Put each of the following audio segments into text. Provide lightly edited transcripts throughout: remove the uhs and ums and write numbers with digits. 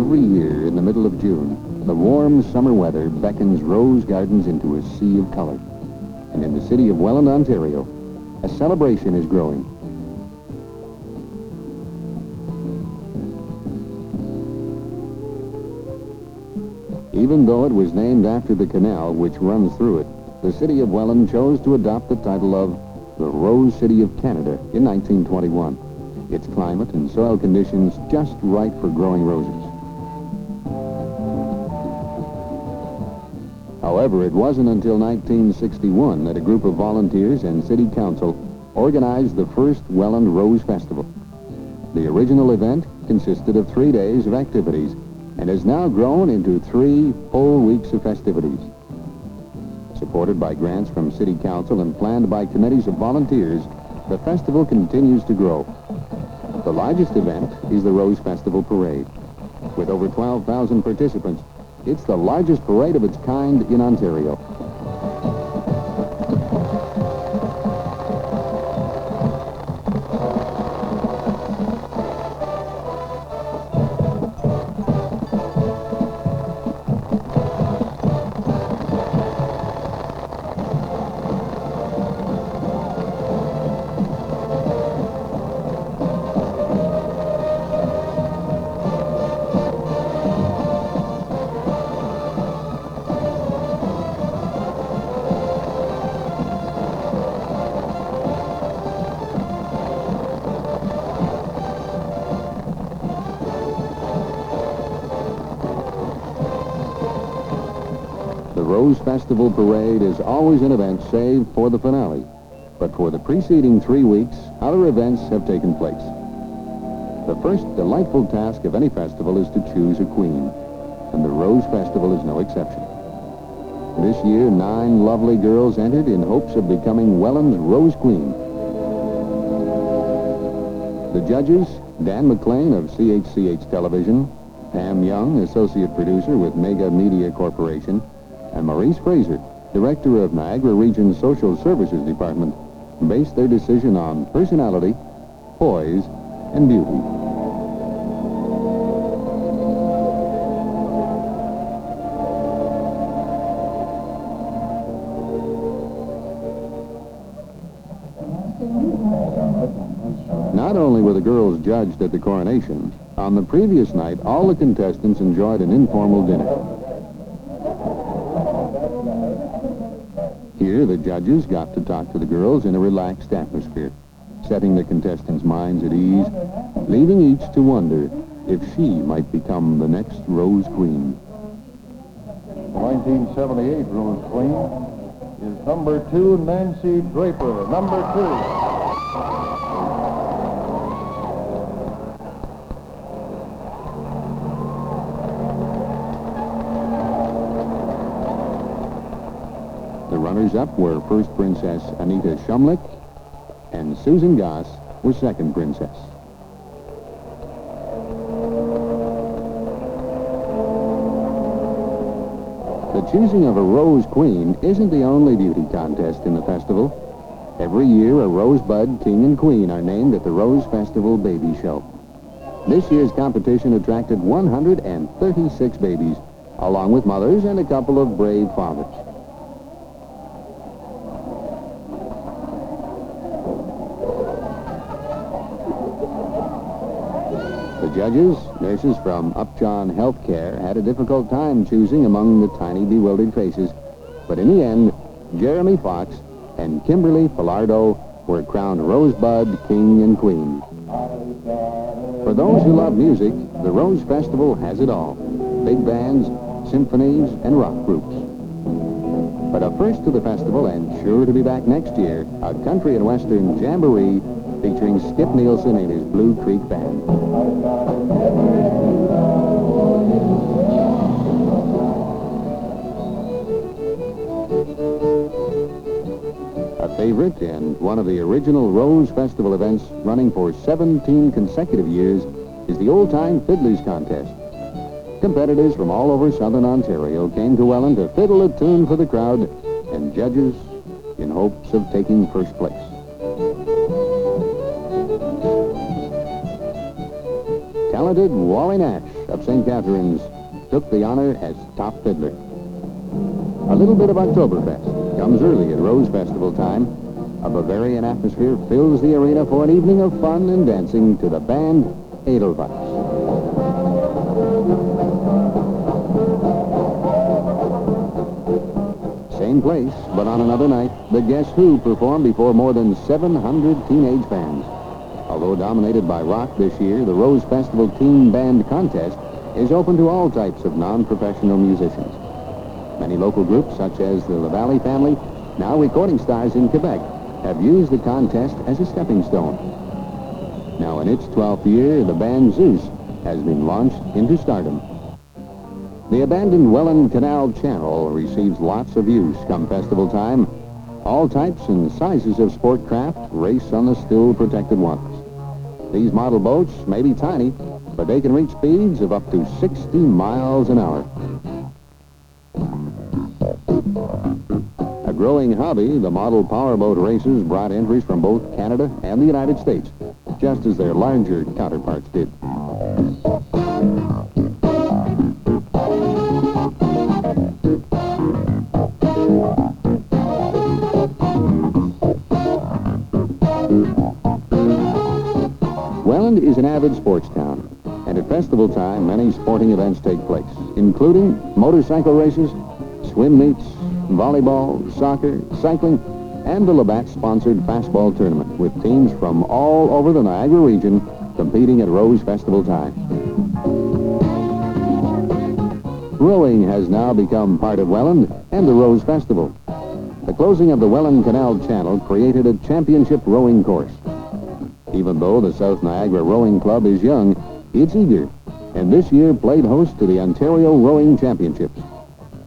Every year in the middle of June, the warm summer weather beckons rose gardens into a sea of color. And in the city of Welland, Ontario, a celebration is growing. Even though it was named after the canal which runs through it, the city of Welland chose to adopt the title of the Rose City of Canada in 1921. Its climate and soil conditions just right for growing roses. However, it wasn't until 1961 that a group of volunteers and city council organized the first Welland Rose Festival. The original event consisted of 3 days of activities and has now grown into 3 full weeks of festivities. Supported by grants from city council and planned by committees of volunteers, the festival continues to grow. The largest event is the Rose Festival Parade. With over 12,000 participants, it's the largest parade of its kind in Ontario. The Rose Festival Parade is always an event save for the finale. But for the preceding 3 weeks, other events have taken place. The first delightful task of any festival is to choose a queen, and the Rose Festival is no exception. This year, 9 lovely girls entered in hopes of becoming Welland's Rose Queen. The judges, Dan McLean of CHCH Television, Pam Young, associate producer with Mega Media Corporation, and Maurice Fraser, director of Niagara Region Social Services Department, based their decision on personality, poise, and beauty. Not only were the girls judged at the coronation, on the previous night, all the contestants enjoyed an informal dinner. Here, the judges got to talk to the girls in a relaxed atmosphere, setting the contestants' minds at ease, leaving each to wonder if she might become the next Rose Queen. The 1978 Rose Queen is number 2, Nancy Draper, number 2. The runners-up were first Princess Anita Shumlick, and Susan Goss was second princess. The choosing of a Rose Queen isn't the only beauty contest in the festival. Every year, a Rosebud King and Queen are named at the Rose Festival Baby Show. This year's competition attracted 136 babies, along with mothers and a couple of brave fathers. The judges, nurses from Upjohn Healthcare, had a difficult time choosing among the tiny, bewildered faces. But in the end, Jeremy Fox and Kimberly Falardo were crowned Rosebud King and Queen. For those who love music, the Rose Festival has it all. Big bands, symphonies, and rock groups. But a first to the festival, and sure to be back next year, a country and western jamboree featuring Skip Nielsen and his Blue Creek Band. A favorite and one of the original Rose Festival events running for 17 consecutive years is the Old-Time Fiddlers Contest. Competitors from all over southern Ontario came to Welland to fiddle a tune for the crowd and judges in hopes of taking first place. Talented Wally Nash of St. Catherine's took the honor as top fiddler. A little bit of Oktoberfest comes early at Rose Festival time. A Bavarian atmosphere fills the arena for an evening of fun and dancing to the band Edelbach. Same place, but on another night, the Guess Who performed before more than 700 teenage fans. Although dominated by rock this year, the Rose Festival Teen Band Contest is open to all types of non-professional musicians. Many local groups, such as the LaValle family, now recording stars in Quebec, have used the contest as a stepping stone. Now in its 12th year, the band Zeus has been launched into stardom. The abandoned Welland Canal Channel receives lots of use come festival time. All types and sizes of sport craft race on the still protected waters. These model boats may be tiny, but they can reach speeds of up to 60 miles an hour. A growing hobby, the model powerboat races brought entries from both Canada and the United States, just as their larger counterparts did. Welland is an avid sports town, and at festival time, many sporting events take place, including motorcycle races, swim meets, volleyball, soccer, cycling, and the Labatt-sponsored fastball tournament with teams from all over the Niagara region competing at Rose Festival time. Rowing has now become part of Welland and the Rose Festival. The closing of the Welland Canal Channel created a championship rowing course. Even though the South Niagara Rowing Club is young, it's eager, and this year played host to the Ontario Rowing Championships.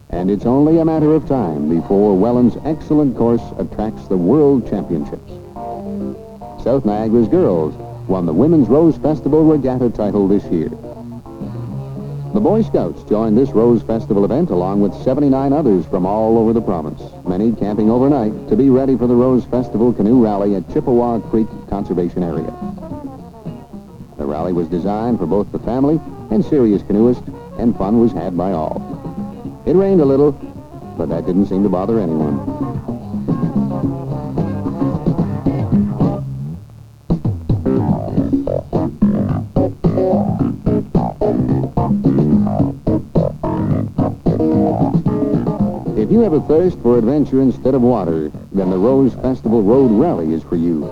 And it's only a matter of time before Welland's excellent course attracts the World Championships. South Niagara's girls won the Women's Rose Festival Regatta title this year. The Boy Scouts joined this Rose Festival event along with 79 others from all over the province, many camping overnight to be ready for the Rose Festival Canoe Rally at Chippewa Creek Conservation Area. The rally was designed for both the family and serious canoeists, and fun was had by all. It rained a little, but that didn't seem to bother anyone. If you have a thirst for adventure instead of water, then the Rose Festival Road Rally is for you.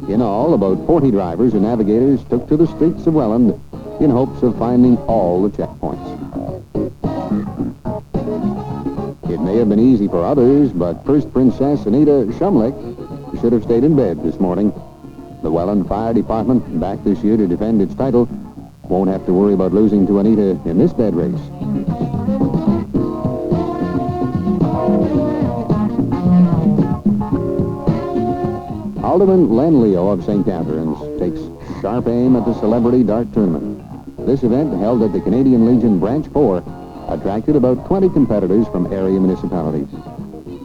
In all, about 40 drivers and navigators took to the streets of Welland in hopes of finding all the checkpoints. It may have been easy for others, but First Princess Anita Shumlick should have stayed in bed this morning. The Welland Fire Department, back this year to defend its title, won't have to worry about losing to Anita in this bed race. Alderman Len Leo of St. Catherine's takes sharp aim at the Celebrity Dart Tournament. This event, held at the Canadian Legion Branch 4, attracted about 20 competitors from area municipalities.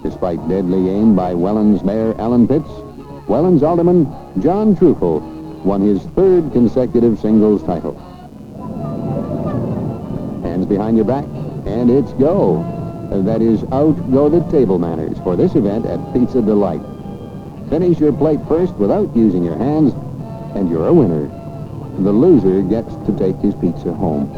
Despite deadly aim by Welland's Mayor Alan Pitts, Welland's Alderman John Truffle won his third consecutive singles title. Hands behind your back, and it's go. That is, out go the table manners for this event at Pizza Delight. Finish your plate first without using your hands, and you're a winner. The loser gets to take his pizza home.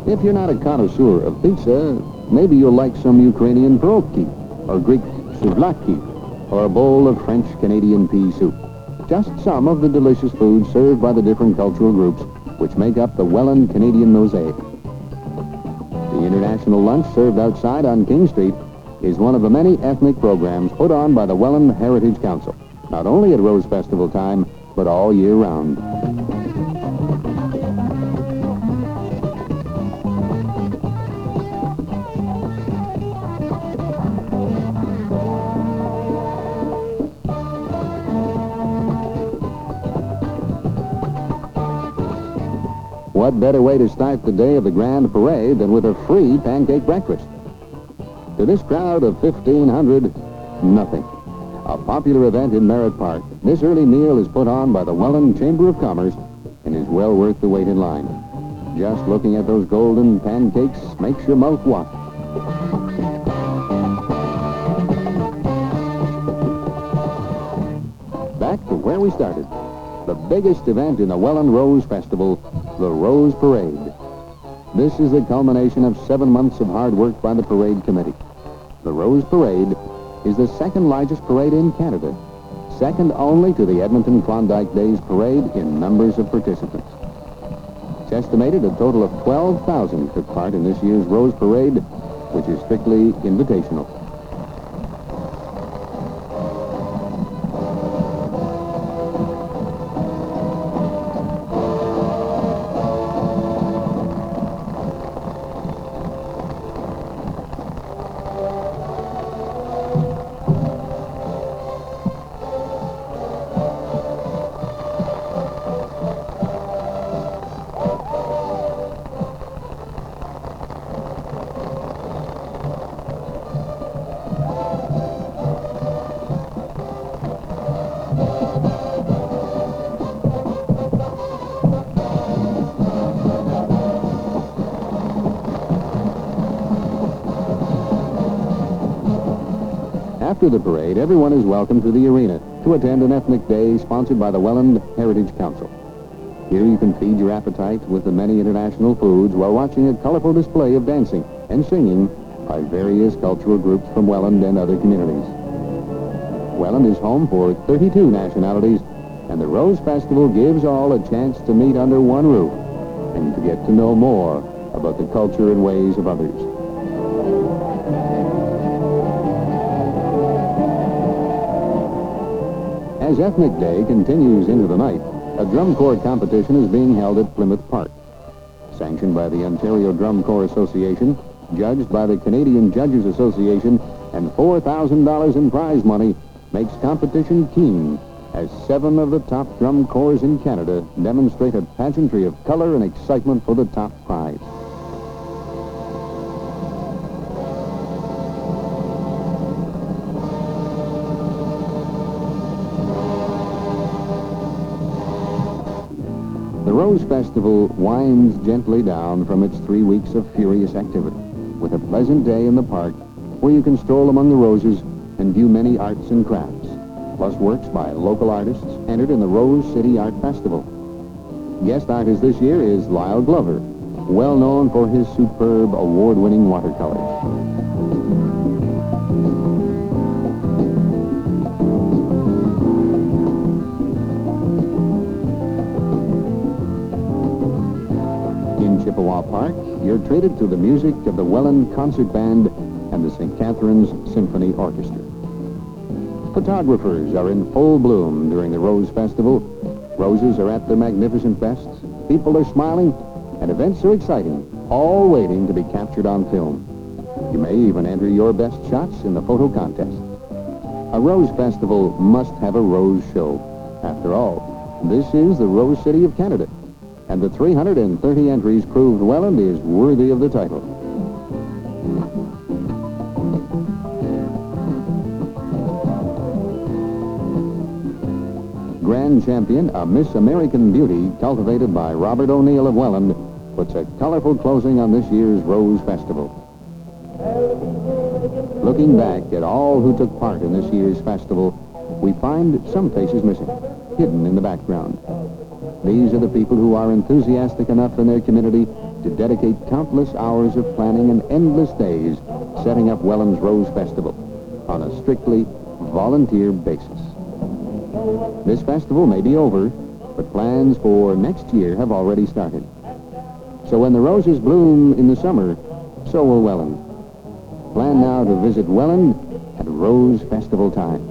If you're not a connoisseur of pizza, maybe you'll like some Ukrainian pierogi, or Greek souvlaki, or a bowl of French-Canadian pea soup. Just some of the delicious foods served by the different cultural groups which make up the Welland Canadian mosaic. The international lunch served outside on King Street is one of the many ethnic programs put on by the Welland Heritage Council, not only at Rose Festival time, but all year round. What better way to start the day of the Grand Parade than with a free pancake breakfast? To this crowd of 1,500, nothing. a popular event in Merritt Park. This early meal is put on by the Welland Chamber of Commerce and is well worth the wait in line. Just looking at those golden pancakes makes your mouth water. Back to where we started. The biggest event in the Welland Rose Festival, the Rose Parade. This is the culmination of 7 months of hard work by the parade committee. The Rose Parade is the second largest parade in Canada, second only to the Edmonton Klondike Days Parade in numbers of participants. It's estimated a total of 12,000 took part in this year's Rose Parade, which is strictly invitational. After the parade, everyone is welcome to the arena to attend an ethnic day sponsored by the Welland Heritage Council. Here you can feed your appetite with the many international foods while watching a colorful display of dancing and singing by various cultural groups from Welland and other communities. Welland is home for 32 nationalities, and the Rose Festival gives all a chance to meet under one roof and to get to know more about the culture and ways of others. As Ethnic Day continues into the night, a drum corps competition is being held at Plymouth Park. Sanctioned by the Ontario Drum Corps Association, judged by the Canadian Judges Association, and $4,000 in prize money makes competition keen as 7 of the top drum corps in Canada demonstrate a pageantry of color and excitement for the top prize. The Rose Festival winds gently down from its 3 weeks of furious activity with a pleasant day in the park where you can stroll among the roses and view many arts and crafts, plus works by local artists entered in the Rose City Art Festival. Guest artist this year is Lyle Glover, well known for his superb award-winning watercolors. Chippewa Park, you're treated to the music of the Welland Concert Band and the St. Catharines Symphony Orchestra. Photographers are in full bloom during the Rose Festival. Roses are at their magnificent best, people are smiling, and events are exciting, all waiting to be captured on film. You may even enter your best shots in the photo contest. A Rose Festival must have a rose show. After all, this is the Rose City of Canada, and the 330 entries proved Welland is worthy of the title. Grand champion, a Miss American Beauty cultivated by Robert O'Neill of Welland, puts a colorful closing on this year's Rose Festival. Looking back at all who took part in this year's festival, we find some faces missing, hidden in the background. These are the people who are enthusiastic enough in their community to dedicate countless hours of planning and endless days setting up Welland's Rose Festival on a strictly volunteer basis. This festival may be over, but plans for next year have already started. So when the roses bloom in the summer, so will Welland. Plan now to visit Welland at Rose Festival time.